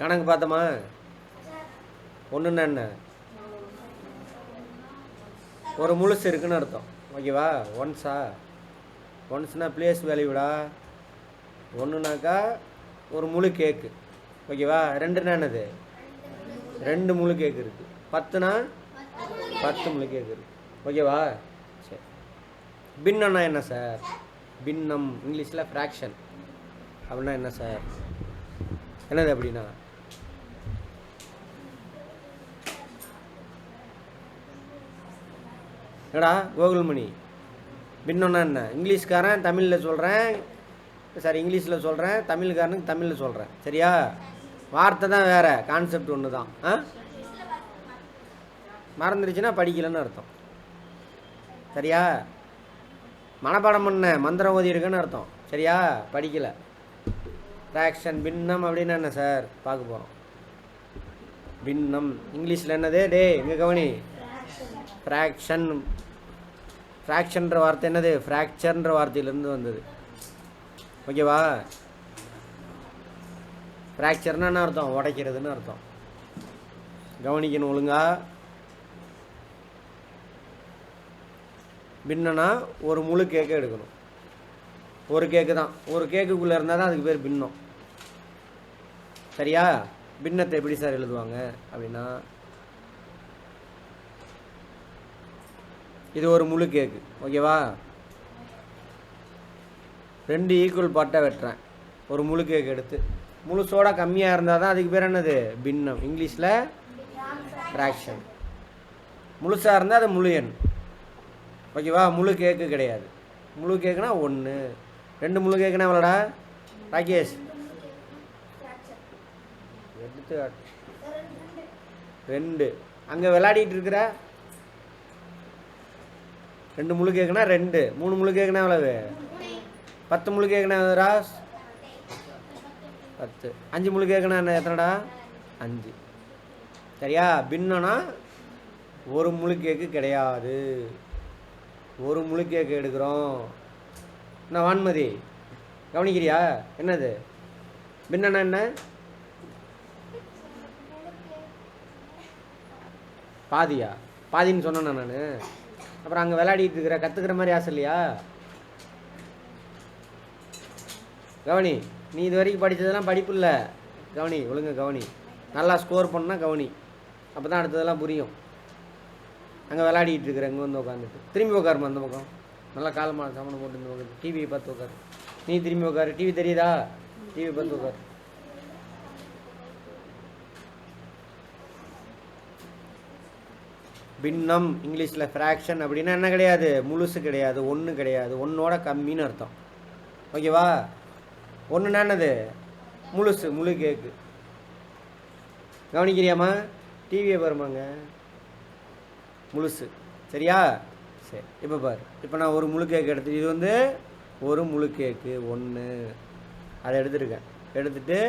கணக்கு பார்த்தோமா? ஒன்றுன்னா என்ன? ஒரு முழுசு இருக்குன்னு அர்த்தம். ஓகேவா? ஒன்ஸா? ஒன்ஸ்னா பிளேஸ் வேல்யூடா. ஒன்றுனாக்கா ஒரு முழு கேக்கு. ஓகேவா? ரெண்டுன்னா என்னது? ரெண்டு முழு கேக்கு இருக்குது. 10னா 10 முழு கேக்கு இருக்குது. ஓகேவா? சரி. பின்னம்னா என்ன சார்? பின்னம் இங்கிலீஷில் ஃப்ராக்ஷன் அப்படின்னா என்ன சார்? என்னது அப்படின்னா? என்னடா கோகுல்மணி, பின்னம்னா என்ன? இங்கிலீஷ்காரன் தமிழில் சொல்கிறேன், சாரி இங்கிலீஷில் சொல்கிறேன், தமிழ்காரனுக்கு தமிழில் சொல்கிறேன். சரியா? வார்த்தை தான் வேறு, கான்செப்ட் ஒன்று தான். மறந்துடுச்சுன்னா படிக்கலைன்னு அர்த்தம். சரியா? மனப்பாடம் பண்ண மந்திரம் ஓதி இருக்குன்னு அர்த்தம். சரியா? படிக்கலை. ஃப்ராக்ஷன் பின்னம் அப்படின்னா என்ன சார் பார்க்க போகிறோம். பின்னம் இங்கிலீஷில் என்னது? டே இங்கே கவனி. ஃப்ராக்ஷன். ஃப்ராக்ஷன்ற வார்த்தை என்னது? ஃப்ராக்சர்ன்ற வார்த்தையிலேருந்து வந்தது. ஓகேவா? ஃப்ராக்சர்னா என்ன அர்த்தம்? உடைக்கிறதுன்னு அர்த்தம். கவனிக்கணும் ஒழுங்கா. பின்னனா ஒரு முழு கேக்கை எடுக்கணும். ஒரு கேக்கு தான். ஒரு கேக்குக்குள்ளே இருந்தால் தான் அதுக்கு பேர் பின்னம். சரியா? பின்னத்தை எப்படி சார் எழுதுவாங்க அப்படின்னா, இது ஒரு முழு கேக்கு. ஓகேவா? 2 ஈக்குவல் பார்ட்டாக வெட்டுறேன். ஒரு முழு கேக்கு எடுத்து முழுசோட கம்மியாக இருந்தால் தான் அதுக்கு பேர் என்னது? பின்னம். இங்கிலீஷில் ஃப்ராக்ஷன். முழுசாக இருந்தால் அது முழு எண். ஓகேவா? முழு கேக்கு கிடையாது. முழு கேக்குனா 1. 2 முழு கேக்குனா எவ்வளோடா ராகேஷ்? எடுத்து 2. அங்கே விளையாடிட்டு இருக்கிற 2 முழு கேக்குனா 2. 3 முழு கேக்குனா எவ்வளவு? 10 முழு கேக்குனா ராஸ்? 10. 5 முழு கேக்குனா என்ன எத்தனைடா? 5. சரியா? பின்னனா ஒரு முழு கேக்கு கிடையாது. ஒரு முழு கேக்கு எடுக்கிறோம். என்ன வான்மதி கவனிக்கிறியா? என்னது பின்னனா? என்ன பாதியா? பாதின்னு சொன்னேண்ணா நான். அப்புறம் அங்கே விளையாடிட்டு இருக்கிற கற்றுக்கிற மாதிரி ஆசை இல்லையா? கவனி, நீ இது வரைக்கும் படித்ததெல்லாம் படிப்பு இல்லை. கவனி, ஒழுங்க கவனி. நல்லா ஸ்கோர் பண்ணால் கவனி. அப்போ தான் அடுத்ததெல்லாம் புரியும். அங்கே விளையாடிட்டு இருக்கிற இங்கே வந்து உட்காந்துட்டு திரும்பி உட்காருமா அந்த பக்கம். நல்லா காலமாக சாமனை போட்டு இந்த பக்கம் டிவியை பார்த்து உட்காரு. நீ திரும்பி உட்காரு. டிவி தெரியுதா? டிவி பார்த்து உட்காரு. பின்னம் இங்கிலீஷில் ஃப்ராக்ஷன் அப்படின்னா என்ன கிடையாது? முழுசு கிடையாது. 1 கிடையாது. 1ஓட கம்மின்னு அர்த்தம். ஓகேவா? 1ன்னா என்னது? முழுசு, முழு கேக்கு. கவனிக்கிறியாம்மா? டிவியை பாருமாங்க. முழுசு. சரியா? சரி. இப்போ பாரு. இப்போ நான் ஒரு முழு கேக்கு எடுத்து, இது வந்து ஒரு முழு கேக்கு 1 அதை எடுத்துருக்கேன். எடுத்துட்டு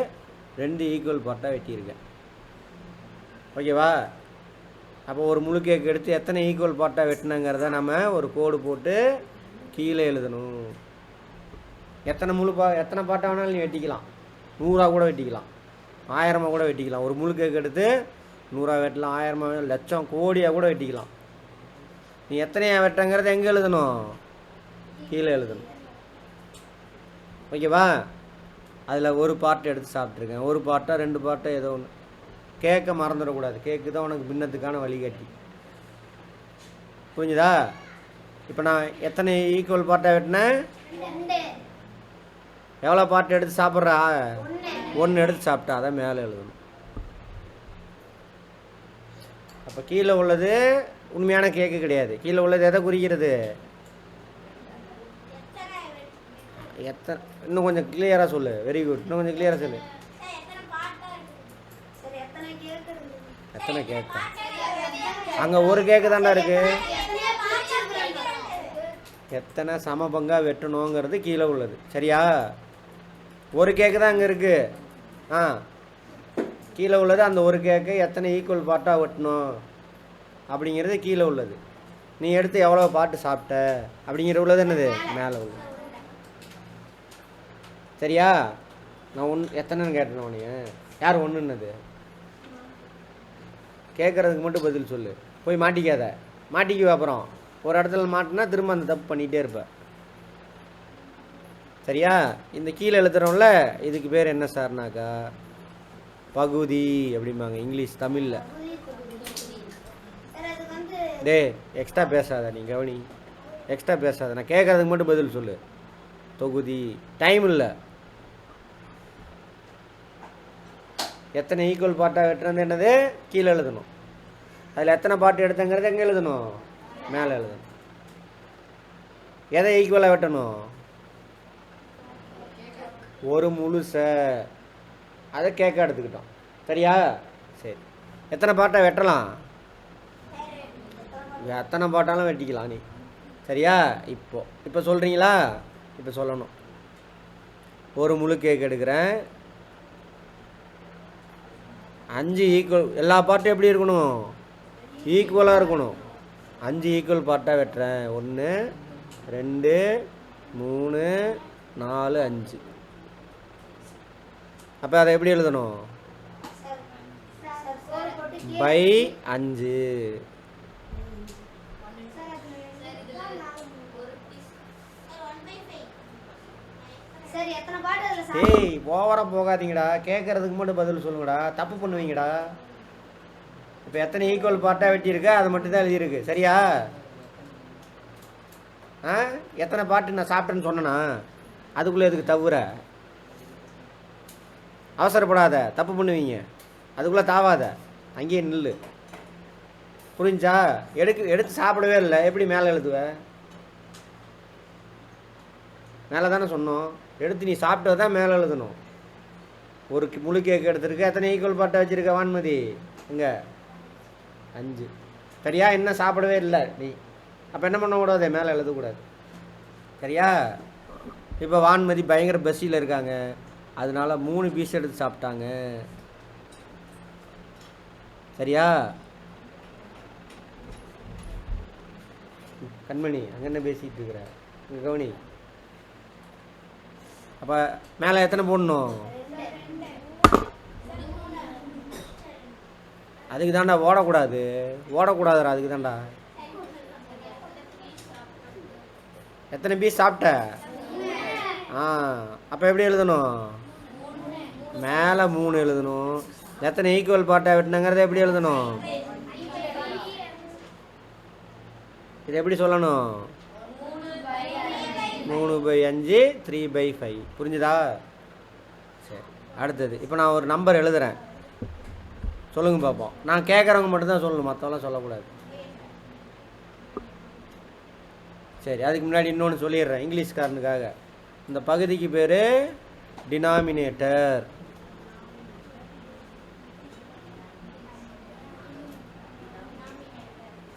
2 ஈக்குவல் பார்ட்டாக வெட்டியிருக்கேன். ஓகேவா? அப்போ ஒரு முழு கேக்கு எடுத்து எத்தனை ஈக்குவல் பார்ட்டாக வெட்டினாங்கிறத நம்ம ஒரு கோடு போட்டு கீழே எழுதணும். எத்தனை பார்ட்டாக வேணாலும் நீ வெட்டிக்கலாம். 100 கூட வெட்டிக்கலாம், 1000 கூட வெட்டிக்கலாம். ஒரு முழு கேக்கு எடுத்து 100 வெட்டலாம், 1000 லட்சம் கோடியாக கூட வெட்டிக்கலாம். நீ எத்தனையா வெட்டங்கிறத எங்கே எழுதணும்? கீழே எழுதணும். ஓகேவா? அதில் ஒரு பார்ட் எடுத்து சாப்பிட்ருக்கேன். ஒரு பார்ட்டா 2 பார்ட்டா ஏதோ ஒன்று. கேட்க மறந்துடக்கூடாது. கேக்கு தான் உனக்கு பின்னத்துக்கான வழிகாட்டி. புரிஞ்சுதா? இப்போ நான் எத்தனை ஈக்குவல் பார்ட்டாக வெட்டினேன்? எவ்வளோ பார்ட் எடுத்து சாப்பிட்றா? 1 எடுத்து சாப்பிட்டா. அதான் மேலே எழுதணும். அப்போ கீழே உள்ளது உண்மையான கேக்கு கிடையாது. கீழே உள்ளது எதை குறிக்கிறது? இன்னும் கொஞ்சம் கிளியராக சொல்லு. Very good. இன்னும் கொஞ்சம் கிளியராக சொல்லு. எத்தனை கேக்கு? அங்கே ஒரு கேக்கு தாண்டா இருக்கு. எத்தனை சம பங்கா வெட்டணுங்கிறது கீழே உள்ளது. சரியா? ஒரு கேக்கு தான் அங்கே இருக்கு. கீழே உள்ளது அந்த ஒரு கேக்கு எத்தனை ஈக்குவல் பார்ட்டாக வெட்டணும் அப்படிங்கிறது கீழே உள்ளது. நீ எடுத்து எவ்வளோ பாட்டு சாப்பிட்ட அப்படிங்கிற உள்ளது என்னது? மேலே உள்ளது. சரியா? நான் எத்தனைன்னு கேட்டேன் உனைய? யார் ஒன்றுன்னது? கேட்குறதுக்கு மட்டும் பதில் சொல்லு. போய் மாட்டிக்காத. மாட்டிக்குவ அப்புறம் ஒரு இடத்துல மாட்டினா திரும்ப அந்த தப்பு பண்ணிகிட்டே இருப்ப. சரியா? இந்த கீழே எழுதுறோம்ல, இதுக்கு பேர் என்ன சார்னாக்கா பகுதி அப்படிம்பாங்க இங்கிலீஷ். தமிழில் டே எக்ஸ்ட்ரா பேசாத, நீ கவனி. எக்ஸ்ட்ரா பேசாத, நான் கேட்குறதுக்கு மட்டும் பதில் சொல்லு. தொகுதி. டைம் இல்லை. எத்தனை ஈக்குவல் பார்ட்டாக வெட்டுறது என்னது கீழே எழுதணும். அதில் எத்தனை பார்ட் எடுத்தங்கிறது எங்கே எழுதணும்? மேலே எழுதணும். எதை ஈக்குவலாக வெட்டணும்? ஒரு முழுசை. அதை கேட்க எடுத்துக்கிட்டோம். சரியா? சரி, எத்தனை பார்ட்டாக வெட்டலாம்? எத்தனை பார்ட்டாலும் வெட்டிக்கலாம் நீ. சரியா? இப்போ சொல்கிறீங்களா? இப்போ சொல்லணும். ஒரு முழு கேக் எடுக்கிறேன். 5 ஈக்குவல். எல்லா பார்ட்டும் எப்படி இருக்கணும்? ஈக்குவலாக இருக்கணும். 5 ஈக்குவல் பார்ட்டாக வெட்டுறேன். 1 2 3 4 5. அப்போ அதை எப்படி எழுதணும்? பை 5. ஏய் ஓவரா போகாதீங்கடா. கேட்கறதுக்கு மட்டும் பதில் சொல்லுங்கடா. தப்பு பண்ணுவீங்கடா. இப்போ எத்தனை ஈக்குவல் பார்ட்டாக வெட்டியிருக்க அதை மட்டும் தான் எழுதியிருக்கு. சரியா? எத்தனை பார்ட்டு நான் சாப்பிட்டேன்னு சொன்னேன்னா அதுக்குள்ளே எதுக்கு தவிர? அவசரப்படாத, தப்பு பண்ணுவீங்க. அதுக்குள்ளே தாவாத, அங்கேயே நில்லு. புரிஞ்சா? எடுத்து சாப்பிடவே இல்லை, எப்படி மேலே எழுதுவ? மேலே தானே சொன்னோம். எடுத்து நீ சாப்பிட்டது தான் மேலே எழுதணும். ஒரு முழு கேக் எடுத்துருக்க. எத்தனை ஈக்குவல் பார்ட்டாக வச்சுருக்க வான்மதி? இங்கே 5. சரியா? என்ன சாப்பிடவே இல்லை நீ. அப்போ என்ன பண்ணக்கூடாது? மேலே எழுதக்கூடாது. சரியா? இப்போ வான்மதி பயங்கர பஸ்ஸில் இருக்காங்க, அதனால 3 பீஸ் எடுத்து சாப்பிட்டாங்க. சரியா? கண்மணி அங்கே என்ன பேசிகிட்டு இருக்கிற? இங்கே கவனி. அப்போ மேலே எத்தனை போடணும்? அதுக்கு தாண்டா ஓடக்கூடாது. ஓடக்கூடாதுடா, அதுக்கு தாண்டா. எத்தனை பீஸ் சாப்பிட்ட? அப்போ எப்படி எழுதணும்? மேலே 3 எழுதணும். எத்தனை ஈக்குவல் பார்ட்டாக வெட்டினாங்கிறத எப்படி எழுதணும்? இது எப்படி சொல்லணும்? 3/5 3/5. புரிஞ்சுதா? சரி, அடுத்தது. இப்போ நான் ஒரு நம்பர் எழுதுகிறேன், சொல்லுங்க பார்ப்போம். நான் கேட்குறவங்க மட்டும்தான் சொல்லணும், மற்றவங்களாம் சொல்லக்கூடாது. சரி, அதுக்கு முன்னாடி இன்னொன்று சொல்லிடுறேன் இங்கிலீஷ்காரனுக்காக. இந்த பகுதிக்கு பேர் டினாமினேட்டர்.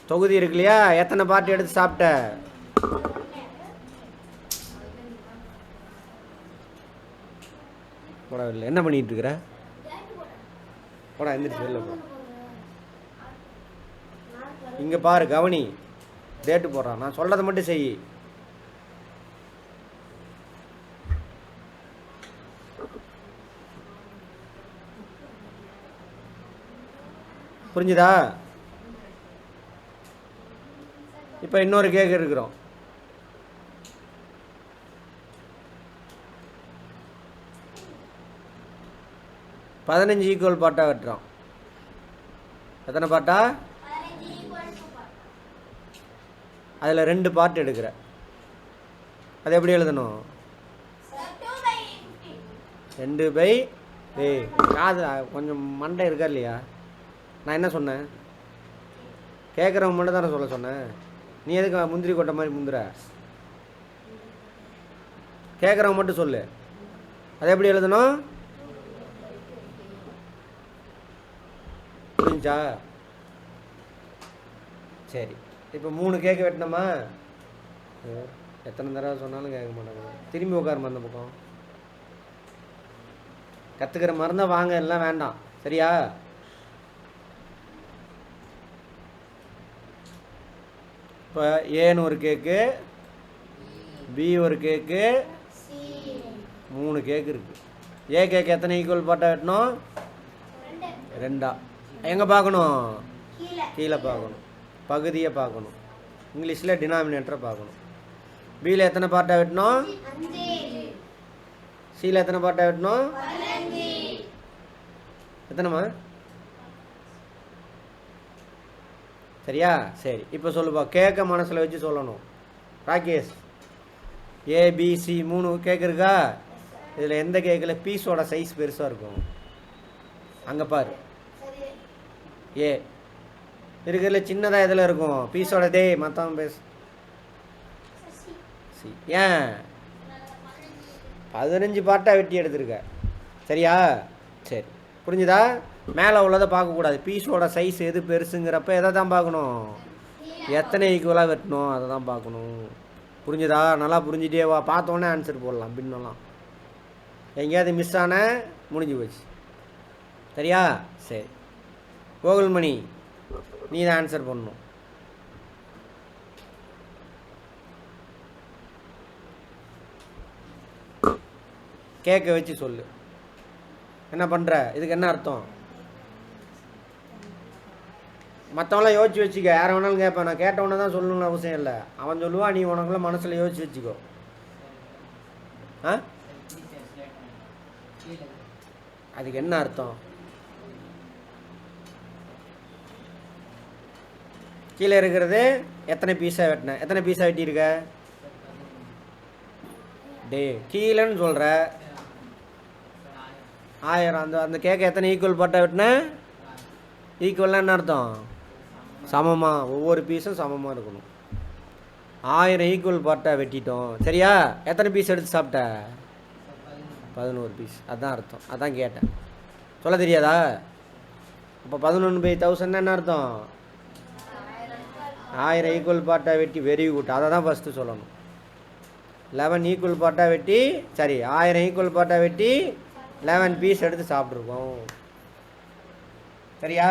தொகுதி இருக்கு இல்லையா? எத்தனை பார்ட் எடுத்து சாப்பிட்ட? போடா இல்லை, என்ன பண்ணிட்டு இருக்கிற? போடா எந்திரிச்சு வெளில போ. இங்கே பாரு, கவனி. டேட்டு போடுறான். நான் சொல்கிறத மட்டும் செய். புரிஞ்சுதா? இப்போ இன்னொரு கேக் இருக்கிறோம். பதினஞ்சு ஈக்குவல் பார்ட்டாக வெட்டுறோம். எத்தனை பார்ட்டா? அதில் 2 பார்ட் எடுக்கிற. அது எப்படி எழுதணும்? 2/. காது கொஞ்சம் மண்டை இருக்கா இல்லையா? நான் என்ன சொன்னேன்? கேட்குறவங்க மட்டும் தானே சொல்ல சொன்னேன். நீ எதுக்கு முந்திரி கொட்டை மாதிரி முந்துற? கேட்குறவங்க மட்டும் சொல்லு. அது எப்படி எழுதணும்? புரிஞ்சா? சரி, இப்போ 3 கேக்கு வெட்டினோமா? எத்தனை தடவை சொன்னாலும் கேட்க மாட்டாங்க. திரும்பி உட்காருமா அந்த பக்கம். கற்றுக்கிற மருந்தை வாங்க, எல்லாம் வேண்டாம். சரியா? இப்போ ஏன்னு ஒரு கேக்கு, பி ஒரு கேக்கு, 3 கேக்கு இருக்குது. ஏ கேக்கு எத்தனை ஈக்குவல் பார்ட்டாக வெட்டணும்? 2 எங்கே பார்க்கணும்? கீழே பார்க்கணும், பகுதியை பார்க்கணும். இங்கிலீஷில் டினாமினேட்டரை பார்க்கணும். பியில் எத்தனை பார்ட்டாக வெட்டணும்? சியில் எத்தனை பார்ட்டாக வெட்டணும்? எத்தனைமா? சரியா? சரி, இப்போ சொல்லுப்பா. கேட்க மனசில் வச்சு சொல்லணும். ராகேஷ், ஏபிசி 3 கேக் இருக்கா? இதில் எந்த கேக்கில் பீஸோட சைஸ் பெருசாக இருக்கும்? அங்கே பாரு. ஏ இருக்கிறதுல சின்னதாக எதில் இருக்கும் பீஸோட? டே மற்றவன் பேசு. ஏன் 15 பார்ட்டாக வெட்டி எடுத்துருக்க. சரியா? சரி, புரிஞ்சுதா? மேலே உள்ளதை பார்க்கக்கூடாது. பீஸோட சைஸ் எது பெருசுங்கிறப்ப எதை தான் பார்க்கணும்? எத்தனை ஈக்குவலாக வெட்டணும் அதை தான் பார்க்கணும். புரிஞ்சுதா? நல்லா புரிஞ்சுட்டே வா. பார்த்தோன்னே ஆன்சர் போடலாம். பின்னலாம் எங்கேயாவது மிஸ் ஆன முடிஞ்சு போச்சு. சரியா? சரி, கோகுல்மணி நீ தான் ஆன்சர் பண்ணணும். கேட்க வச்சு சொல்லு. என்ன பண்ணுற? இதுக்கு என்ன அர்த்தம்? மற்றவங்களாம் யோசிச்சு வச்சுக்க. யாரை வேணாலும் கேட்பேன். நான் கேட்டவொன்னே தான் சொல்லணும்னு அவசியம் இல்லை. அவன் சொல்லுவான், நீ உனக்குள்ள மனசில் யோசிச்சு வச்சுக்கோ. அதுக்கு என்ன அர்த்தம்? கீழே இருக்கிறது எத்தனை பீஸாக வெட்டின? எத்தனை பீஸாக வெட்டியிருக்க? டே கீழேன்னு சொல்கிற 1000. அந்த கேட்க எத்தனை ஈக்குவல் பார்ட்டாக வெட்டின? ஈக்குவல்னா என்ன அர்த்தம்? சமமாக, ஒவ்வொரு பீஸும் சமமாக இருக்கணும். 1000 ஈக்குவல் பார்ட்டாக வெட்டிட்டோம். சரியா? எத்தனை பீஸ் எடுத்து சாப்பிட்ட? 11 பீஸ். அதுதான் அர்த்தம். அதான் கேட்டேன். சொல்ல தெரியாதா? அப்போ 11/1000 என்ன அர்த்தம்? 1000 ஈக்குவல் பார்ட்டாக வெட்டி. Very good. அதை தான் ஃபஸ்ட்டு சொல்லணும். 11 ஈக்குவல் பார்ட்டாக வெட்டி, சரி 1000 ஈக்குவல் பார்ட்டாக வெட்டி 11 பீஸ் எடுத்து சாப்பிட்ருக்கோம். சரியா?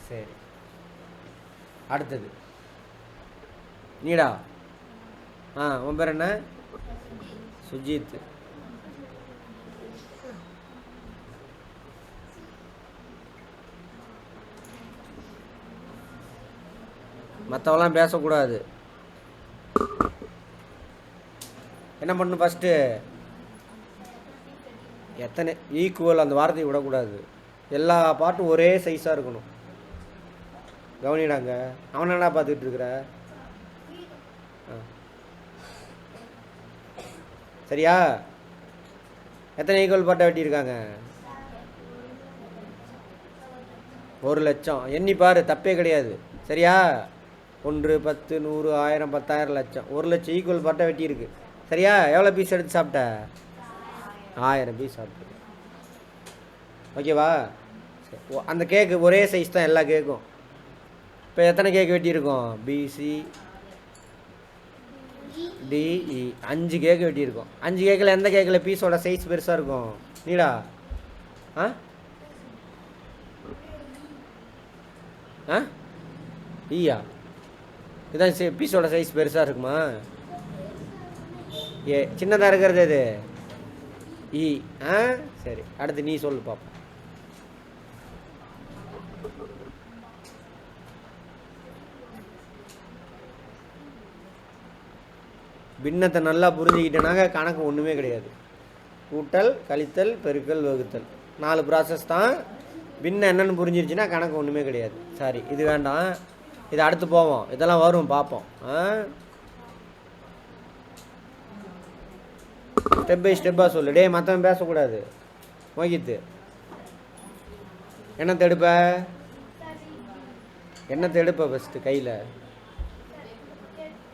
சரி, அடுத்தது நீடா. உன் பேர் என்ன? சுஜித். மற்றவெல்லாம் பேசக்கூடாது. என்ன பண்ணணும்? ஃபஸ்ட்டு எத்தனை ஈக்குவல் அந்த வார்த்தையை விடக்கூடாது. எல்லா பாட்டும் ஒரே சைஸாக இருக்கணும். கவனிடாங்க. அவன் என்ன பார்த்துக்கிட்டு இருக்கிற? சரியா? எத்தனை ஈக்குவல் பாட்டை வெட்டியிருக்காங்க? 1,00,000. எண்ணி பாரு, தப்பே கிடையாது. சரியா? 1, 10, 100, 1000, 10,000, லட்சம். 1,00,000 ஈக்குவல் பாட்டை வெட்டியிருக்கு. சரியா? எவ்வளோ பீஸ் எடுத்து சாப்பிட்ட? 1000 பீஸ் சாப்பிட்டு. ஓகேவா? அந்த கேக்கு ஒரே சைஸ் தான் எல்லா கேக்கும். இப்போ எத்தனை கேக் வெட்டியிருக்கோம்? பிசி டிஇ 5 கேக்கு வெட்டியிருக்கோம். 5 கேக்கில் எந்த கேக்கில் பீஸோட சைஸ் பெருசாக இருக்கும்? நீடா. ஈயா. இதான் பீஸோட சைஸ் பெருசாக இருக்குமா? ஏ சின்னதாக இருக்கிறது இது இ. சரி, அடுத்து நீ சொல்லு பாப்போம். பின்னத்தை நல்லா புரிஞ்சுக்கிட்டேனாங்க கணக்கு ஒன்றுமே கிடையாது. கூட்டல், கழித்தல், பெருக்கல், வகுத்தல் 4 ப்ராசஸ் தான். பின்ன என்னென்னு புரிஞ்சிருச்சுன்னா கணக்கு ஒன்றுமே கிடையாது. சரி, இது வேண்டாம். இது அடுத்து போவோம். இதெல்லாம் வரும், பார்ப்போம். ஸ்டெப் பை ஸ்டெப்பாக சொல்லு. டே மற்றவன் பேசக்கூடாது. மோகித்து என்னத்தை எடுப்ப? என்னத்தை எடுப்ப ஃபஸ்ட்டு கையில்?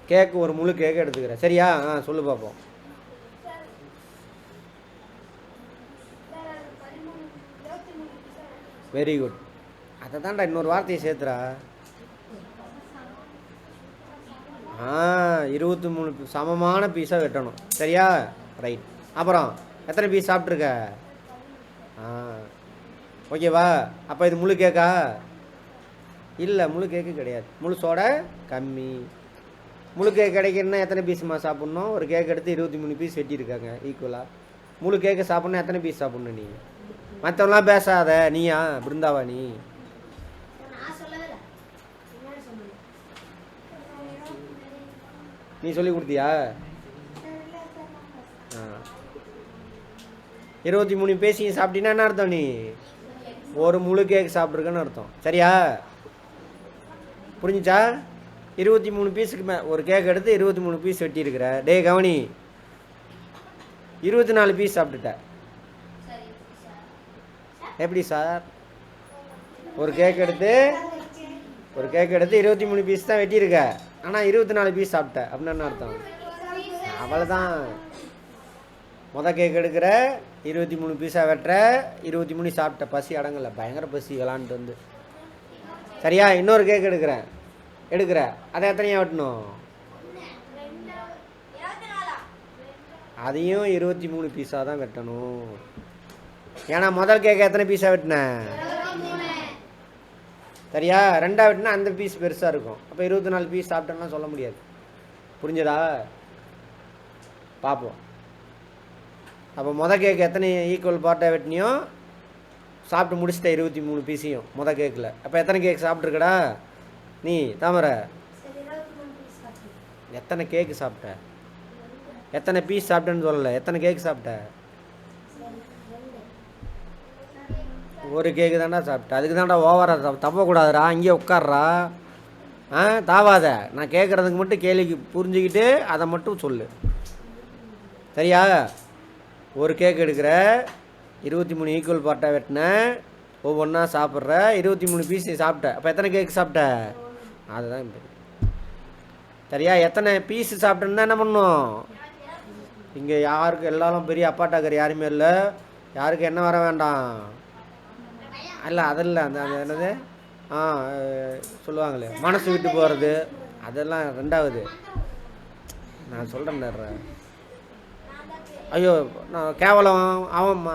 கேக்கு ஒரு முழு கேக்கு எடுத்துக்கிறேன். சரியா? சொல்லு பார்ப்போம். Very good. அதை தான்டா இன்னொரு வார்த்தையை சேர்த்துறா. 23 சமமான பீஸாக வெட்டணும். சரியா? ரைட். அப்புறம் எத்தனை பீஸ் சாப்பிட்ருக்க? ஓகேவா? அப்போ இது முழு கேக்கா? இல்லை, முழு கேக்கு கிடையாது. முழுசோட கம்மி. முழு கேக் கிடைக்கிறதுனா எத்தனை பீஸுமா சாப்பிட்ணும்? ஒரு கேக் எடுத்து 23 பீஸ் வெட்டியிருக்காங்க ஈக்குவலாக. முழு கேக்கு சாப்பிட்ணும் எத்தனை பீஸ் சாப்பிட்ணும் நீ? மற்றவங்களாம் பேசாத, நீயா பிருந்தாவா நீ? நீ சொல்லி கொடுத்தியா? 23 பேசி சாப்பிட்டீங்கன்னா என்ன அர்த்தம்? நீ ஒரு முழு கேக் சாப்பிட்ருக்கன்னு அர்த்தம். சரியா? புரிஞ்சுச்சா? 23 பீஸுக்கு ஒரு கேக் எடுத்து 23 பீஸ் வெட்டியிருக்கிற. டே கவனி, 24 பீஸ் சாப்பிட்டுட்ட. எப்படி சார்? ஒரு கேக் எடுத்து 23 பீஸ் தான் வெட்டியிருக்க, ஆனால் 24 பீஸ் சாப்பிட்ட அப்படின்னா என்ன அர்த்தம்? அவ்வளோதான். கேக் எடுக்கிற, 23 பீஸாக வெட்டுற, 23 சாப்பிட்ட. பசி அடங்கலை, பயங்கர பசி விளாண்டுட்டு வந்து. சரியா? இன்னொரு கேக் எடுக்கிற, அதை எத்தனையா வெட்டணும்? அதையும் 23 பீஸாக தான் வெட்டணும். ஏன்னா முதல் கேக் எத்தனை பீஸாக வெட்டின? சரியா? 2ஆக வெட்டினா அந்த பீஸ் பெருசாக இருக்கும். அப்போ 24 பீஸ் சாப்பிட்டோன்னா சொல்ல முடியாது. புரிஞ்சதா? பார்ப்போம். அப்போ கேக் எத்தனை ஈக்குவல் பார்ட்டாக வெட்டினியோ சாப்பிட்டு முடிச்சிட்ட 23 பீஸையும் கேக்கில். அப்போ எத்தனை கேக் சாப்பிட்ருக்கடா நீ தாமரை? எத்தனை கேக்கு சாப்பிட்ட? எத்தனை பீஸ் சாப்பிட்டேன்னு சொல்லலை, எத்தனை கேக் சாப்பிட்ட? ஒரு கேக்கு தாண்டா சாப்பிட்ட. அதுக்கு தாண்டா ஓவராக தப்பக்கூடாதுடா, அங்கேயே உட்கார்றா. தாவாத. நான் கேட்குறதுக்கு மட்டும் கேள்விக்கு புரிஞ்சுக்கிட்டு அதை மட்டும் சொல்லு. சரியா? ஒரு கேக் எடுக்கிற, 23 ஈக்குவல் பார்ட்டாக வெட்டினேன், ஒவ்வொன்றா சாப்பிட்ற, 23 பீஸ் சாப்பிட்ட. அப்போ எத்தனை கேக் சாப்பிட்ட? அதுதான். சரியா? எத்தனை பீஸு சாப்பிட்டேன்னு தான் என்ன பண்ணும்? இங்கே யாருக்கு எல்லாரும் பெரிய அப்பாட்டாக்கர் யாருமே இல்லை, யாருக்கு என்ன வர வேண்டாம். இல்லை அதில்ல அந்த அந்த என்னது சொல்லுவாங்களே மனசு விட்டு போகிறது, அதெல்லாம் 2வது. நான் சொல்கிறேன். ஐயோ நான் கேவலம்,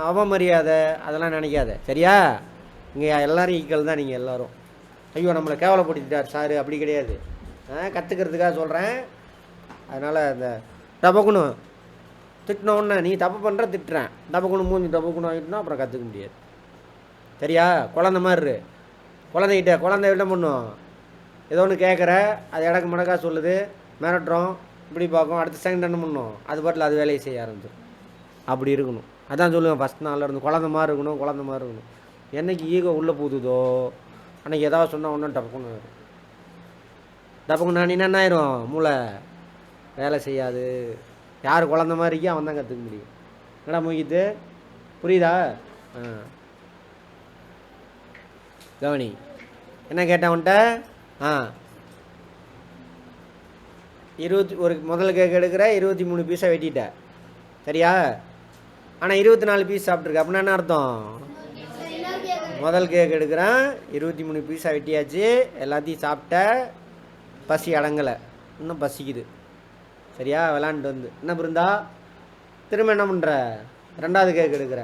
அவமரியாதை அதெல்லாம் நினைக்காத. சரியா? இங்கே எல்லோரும் ஈக்குவல் தான். நீங்கள் எல்லோரும் ஐயோ நம்மளை கேவலப்படுத்திட்டார் சார், அப்படி கிடையாது. கற்றுக்கிறதுக்காக சொல்கிறேன். அதனால் இந்த தப்பக்கணும் திட்டினோன்னு, நீ தப்பு பண்ணுற திட்டுறேன், தப்பக்கணும் மூஞ்சி தப்பக்கணும் ஆகிட்டுனா அப்புறம் கற்றுக்க முடியாது. சரியா? குழந்த மாதிரி குழந்தைகிட்ட என்ன பண்ணும்? ஏதோ ஒன்று கேட்குற, அது இடக்கு மடக்கா சொல்லுது, மிரட்டுறோம், இப்படி பார்க்கும், அடுத்த செகண்ட் என்ன பண்ணும்? அது பாட்டில் அது வேலையை செய்ய ஆரம்பிச்சிடும். அப்படி இருக்கணும். அதான் சொல்லுவேன், ஃபஸ்ட் நாளில் இருந்து குழந்த மாதிரி இருக்கணும். என்றைக்கு ஈகோ உள்ளே போகுதோ அன்றைக்கி ஏதாவது சொன்னால் ஒன்றும் டப்புக்குன்னு நீ என்ன ஆயிரும்? மூளை வேலை செய்யாது. யார் குழந்த மாதிரி இருக்கோ அவன் தான் கற்றுக்க முடியும். என்னடா மூக்கிட்டு புரியுதா? கவனி, என்ன கேட்டேன் உன்ட்ட? 21 கேக் எடுக்கிற, 23 பீஸாக வெட்டிட்ட. சரியா? ஆனால் 24 பீஸ் சாப்பிட்ருக்க. அப்படின்னா என்ன அர்த்தம்? கேக் எடுக்கிறேன், 23 பீஸாக வெட்டியாச்சு, எல்லாத்தையும் சாப்பிட்ட, பசி அடங்கலை, இன்னும் பசிக்குது. சரியா? விளாண்டுட்டு வந்து என்ன பிருந்தா திரும்ப என்ன பண்ணுற? 2வது கேக் எடுக்கிற.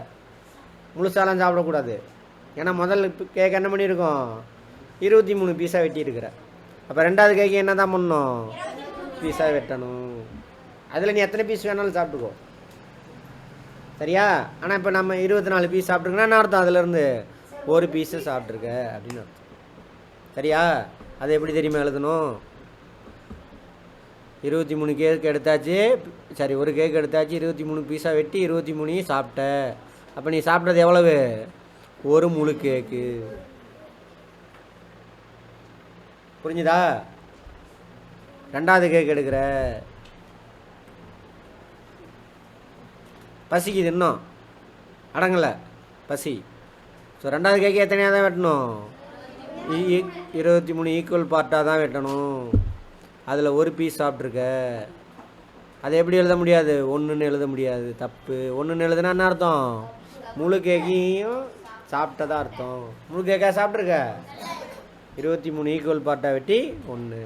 முழுசாலாம் சாப்பிடக்கூடாது. ஏன்னா கேக் என்ன பண்ணியிருக்கோம்? 23 பீஸாக வெட்டியிருக்கிற. அப்போ 2வது கேக்கு என்ன தான் பண்ணணும்? பீஸாக வெட்டணும். அதில் நீ எத்தனை பீஸ் வேணாலும் சாப்பிட்டுக்கோ. சரியா? ஆனால் இப்போ நம்ம 24 பீஸ் சாப்பிட்ருக்கோன்னா என்ன அர்த்தம்? அதிலேருந்து ஒரு பீஸு சாப்பிட்ருக்க அப்படின்னு அர்த்தம். சரியா? அது எப்படி தெரியுமா எழுதணும்? 23 கேக் எடுத்தாச்சு, சரி ஒரு கேக் எடுத்தாச்சு, 23 பீஸாக வெட்டி 23 சாப்பிட்ட. அப்போ நீ சாப்பிட்றது எவ்வளவு? ஒரு முழு கேக்கு. புரிஞ்சுதா? 2வது கேக் எடுக்கிற, பசிக்குது, இன்னும் அடங்கலை பசி. ஸோ 2வது கேக்கு எத்தனையாக தான் வெட்டணும்? 23 ஈக்குவல் பார்ட்டாக தான் வெட்டணும். அதில் ஒரு பீஸ் சாப்பிட்ருக்க. அதை எப்படி எழுத முடியாது? 1ன்னு எழுத முடியாது, தப்பு. 1ன்னு எழுதுனா என்ன அர்த்தம்? முழு கேக்கையும் சாப்பிட்டதா அர்த்தம். முழு கேக்காக சாப்பிட்ருக்க, 23 ஈக்குவல் பார்ட்டாக வெட்டி 1.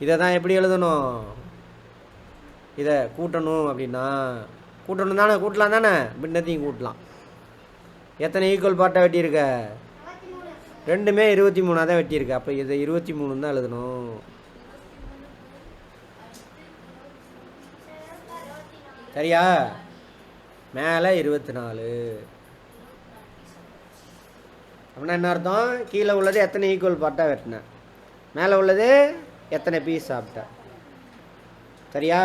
இதை தான் எப்படி எழுதணும்? இதை கூட்டணும். அப்படின்னா கூட்டணும் தானே, கூட்டலாம் தானே, பின்னத்தையும் கூட்டலாம். எத்தனை ஈக்குவல் பார்ட்டாக வெட்டியிருக்க? 2மே 23 தான் வெட்டியிருக்க. அப்போ இதை 23 தான் எழுதணும். சரியா? மேலே 24. அப்படின்னா என்ன அர்த்தம்? கீழே உள்ளது எத்தனை ஈக்குவல் பார்ட்டாக வெட்டினேன், மேலே உள்ளது எத்தனை பீஸ் சாப்பிட்டேன். சரியா?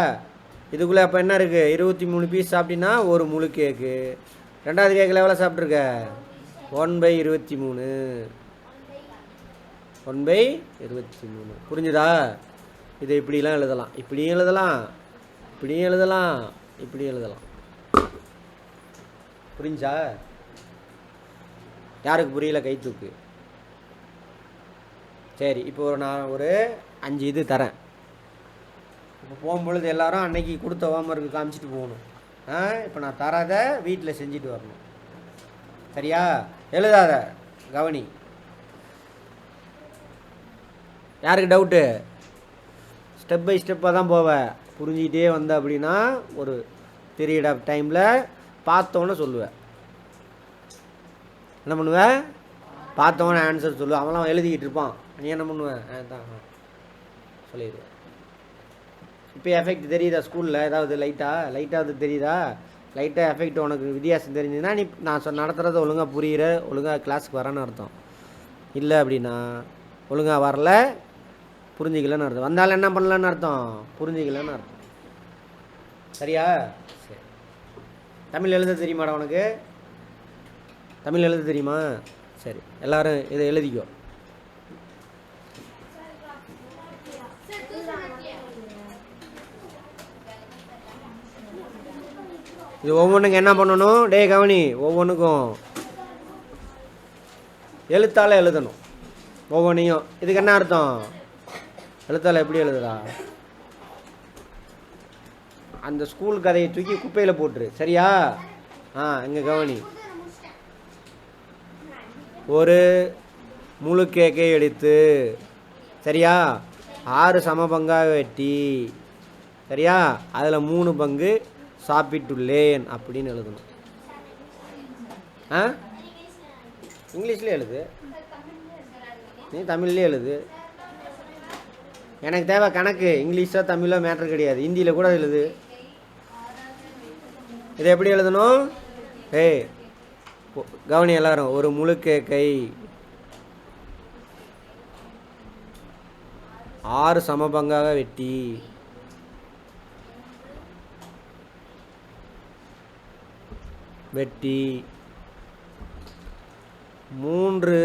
இதுக்குள்ளே அப்போ என்ன இருக்குது? 23 பீஸ் சாப்பிட்டீங்கன்னா ஒரு முழு கேக்கு. ரெண்டாவது கேக்கில் எவ்வளோ சாப்பிட்ருக்க? 1/23. 1/23. புரிஞ்சுதா? இதை இப்படிலாம் எழுதலாம், இப்படியும் எழுதலாம், இப்படியும் எழுதலாம், இப்படி எழுதலாம். புரிஞ்சா? யாருக்கு புரியல கை தூக்கு. சரி, இப்போ நான் ஒரு 5 இது தரேன். இப்போ போகும்பொழுது எல்லாரும் அன்னைக்கு கொடுத்த ஹோம்ஒர்க்கு காமிச்சிட்டு போகணும். இப்போ நான் தராத வீட்டில் செஞ்சுட்டு வரணும். சரியா? எழுதாத, கவனி. யாருக்கு டவுட்டு? ஸ்டெப் பை ஸ்டெப்பாக தான் போவேன். புரிஞ்சிக்கிட்டே வந்த அப்படின்னா ஒரு பீரியட் ஆஃப் டைமில் பார்த்தோன்னே சொல்லுவேன். என்ன பண்ணுவேன்? பார்த்தோன்னே ஆன்சர் சொல்லுவேன். அவன்லாம் எழுதிக்கிட்டு இருப்பான், நீ என்ன பண்ணுவேன்? தான் சொல்லிடுவேன். இப்போ எஃபெக்ட் தெரியுதா? ஸ்கூலில் ஏதாவது லைட்டாக அது தெரியுதா? லைட்டாக எஃபெக்ட் உனக்கு வித்தியாசம் தெரிஞ்சுன்னா நீ நான் நடத்துகிறத ஒழுங்காக புரிகிற, ஒழுங்காக கிளாஸுக்கு வரேன்னு அர்த்தம். இல்லை அப்படின்னா ஒழுங்காக வரல, புரிஞ்சிக்கலன்னு அர்த்தம். வந்தாலும் என்ன பண்ணலன்னு அர்த்தம்? புரிஞ்சிக்கலன்னு அர்த்தம். சரியா? சரி. தமிழ் எழுத தெரியுமாடா உனக்கு? தமிழ் எழுத தெரியுமா? சரி, எல்லோரும் இதை எழுதிக்கோ. இது ஒவ்வொன்றுக்கும் என்ன பண்ணணும்? டே கவனி, ஒவ்வொன்றுக்கும் எழுத்தால் எழுதணும். ஒவ்வொன்றையும். இதுக்கு என்ன அர்த்தம்? எழுத்தால் எப்படி எழுதுறா? அந்த ஸ்கூல் கதையை தூக்கி குப்பையில் போட்டுரு. சரியா? இங்கே கவனி. ஒரு முழு கேக்கை எடுத்து, சரியா, 6 சமபங்காக வெட்டி, சரியா, அதில் 3 பங்கு சாப்பிட்டுள்ளேன் அப்படின்னு எழுதணும். இங்கிலீஷ்லேயே எழுது, நீ தமிழ்லேயே எழுது. எனக்கு தேவை கணக்கு. இங்கிலீஷோ தமிழோ மேட்ரு கிடையாது, ஹிந்தியில் கூட எழுது. இதை எப்படி எழுதணும்? கவனி எல்லாரும். ஒரு முழு கேக்கை 6 சமபங்காக வெட்டி, வெட்டி 3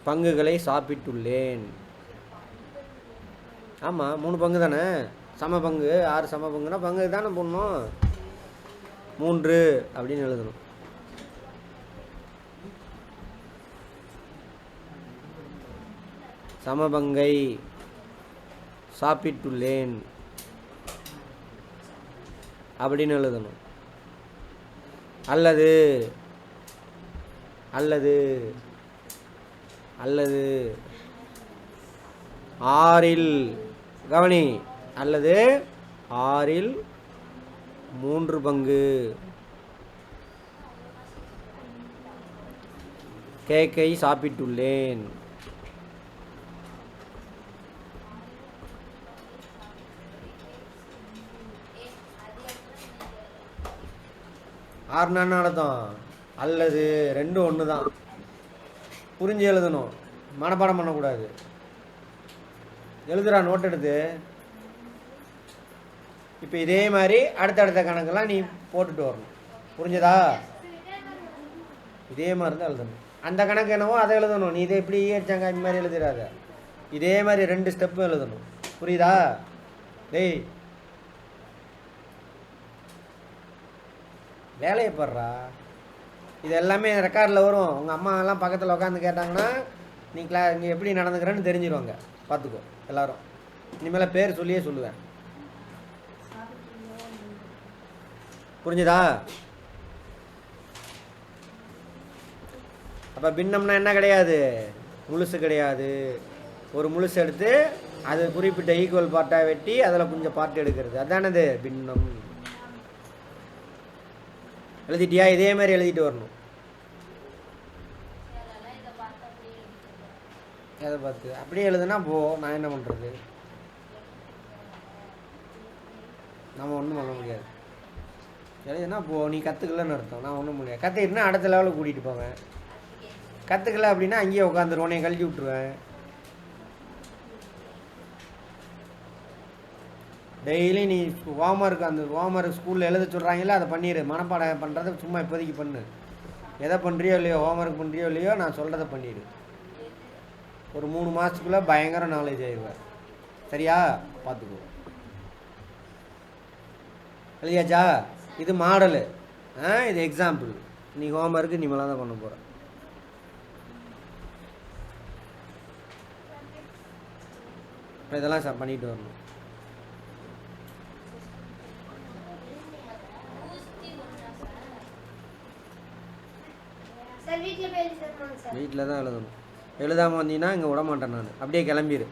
பங்குகளை சாப்பிட்டுள்ளேன். ஆமாம், 3 பங்கு தானே, சம பங்கு. 6 சம பங்குனா பங்கு தானே போடணும். 3 அப்படின்னு எழுதணும். சமபங்கை சாப்பிட்டுள்ளேன் அப்படின்னு எழுதணும். அல்லது அல்லது அல்லது 6இல், கவனி, அல்லது 6இல் 3 பங்கு கேக்கை சாப்பிட்டுள்ளேன். ஆறுனா அர்த்தம்? அல்லது ரெண்டும் ஒன்று தான். புரிஞ்சு எழுதணும், மனப்பாடம் பண்ணக்கூடாது. எழுதுறா நோட் எடுத்து. இப்போ இதே மாதிரி அடுத்தடுத்த கணக்கெல்லாம் நீ போட்டுட்டு வரணும். புரிஞ்சதா? இதே மாதிரி தான் எழுதணும். அந்த கணக்கு என்னவோ அதை எழுதணும். நீ இதை இப்படி ஏற்றாங்க இந்த மாதிரி எழுதிடாத. இதே மாதிரி 2 ஸ்டெப்பும் எழுதணும். புரியுதா? டேய் வேலையை படுறா. இது எல்லாமே ரெக்கார்டில் வரும். உங்கள் அம்மா எல்லாம் பக்கத்தில் உட்காந்து கேட்டாங்கன்னா நீ எப்படி நடந்துக்கிறேன்னு தெரிஞ்சிருவாங்க. பார்த்துக்கோ எல்லாரும். இனிமேல் பேர் சொல்லியே சொல்லுவேன். புரிஞ்சுதா? அப்போ பின்னம்னா என்ன கிடையாது? முழுசு கிடையாது. ஒரு முழுசு எடுத்து அது குறிப்பிட்ட ஈக்குவல் பார்ட்டாக வெட்டி அதில் கொஞ்சம் பார்ட் எடுக்கிறது, அதானது பின்னம். எழுதிட்டியா? இதே மாதிரி எழுதிட்டு வரணும். எதை பார்த்து அப்படியே எழுதுனா போ, நான் என்ன பண்ணுறது? நம்ம ஒன்றும் பண்ண முடியாது. எழுதுனா போ, நீ கற்றுக்கலன்னு அர்த்தம். நான் ஒன்றும் முடியாது. கற்றுக்கிட்டுனா அடுத்த லெவலுக்கு கூட்டிகிட்டு போவேன். கற்றுக்கல அப்படின்னா அங்கேயே உட்காந்துருவோம், உன்னை கழட்டி விட்ருவேன். டெய்லி நீ ஹோம்ஒர்க், அந்த ஹோம்ஒர்க் ஸ்கூலில் எழுத சொல்கிறாங்களே அதை பண்ணிடு. மனப்பாடம் பண்ணுறத சும்மா இப்போதைக்கு பண்ணு. எதை பண்ணுறியோ இல்லையோ, ஹோம்ஒர்க் பண்ணுறியோ இல்லையோ, நான் சொல்கிறத பண்ணிடு. ஒரு 3 மாதத்துக்குள்ளே பயங்கர நாலேஜ் ஆயிடுவேன். சரியா? பார்த்துக்கோ. இல்லையாச்சா? இது மாடலு, இது எக்ஸாம்பிள். நீ ஹோம்ஒர்க்கு நீ மேலே தான் பண்ண போகிற. இப்போ இதெல்லாம் பண்ணிட்டு வரணும். வீட்டில் தான் எழுதணும். எழுதாமல் வந்தீங்கன்னா இங்கே விட மாட்டேன் நான். அப்படியே கிளம்பிடு.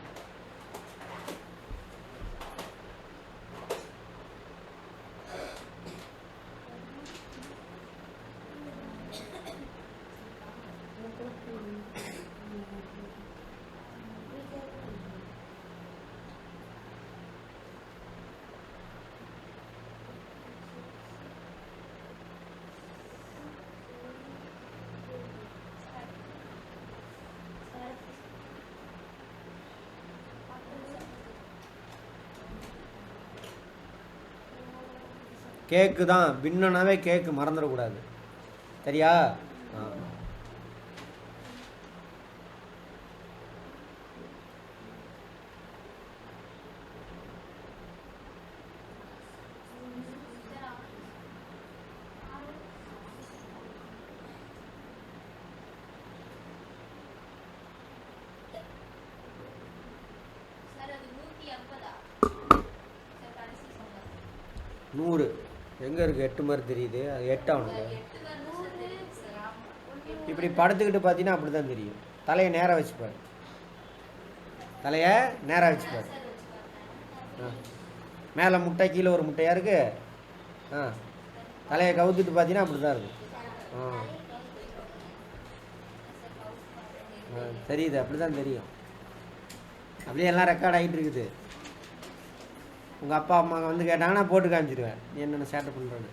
கேக்கு தான் பின்னனாவே, கேக்கு மறந்துடக்கூடாது. சரியா? நூறு எங்கே இருக்குது? 8 மாதிரி தெரியுது. அது 8 அவனுக்கு. இப்படி படுத்துக்கிட்டு பார்த்தீங்கன்னா அப்படி தான் தெரியும். தலையை நேராக வச்சுப்பார். தலையை நேராக வச்சுப்பார். மேலே முட்டை, கீழே ஒரு முட்டையாக இருக்குது. தலையை கவுத்துட்டு பார்த்தீங்கன்னா அப்படி தான் இருக்கும். தெரியுது, அப்படி தான் தெரியும். அப்படியே எல்லாம் ரெக்கார்ட் ஆகிட்டு இருக்குது. உங்கள் அப்பா அம்மா வந்து கேட்டாங்கன்னா போட்டு காமிச்சிடுவேன் நீ என்னென்ன சேட்டை பண்ணுறேன்னு.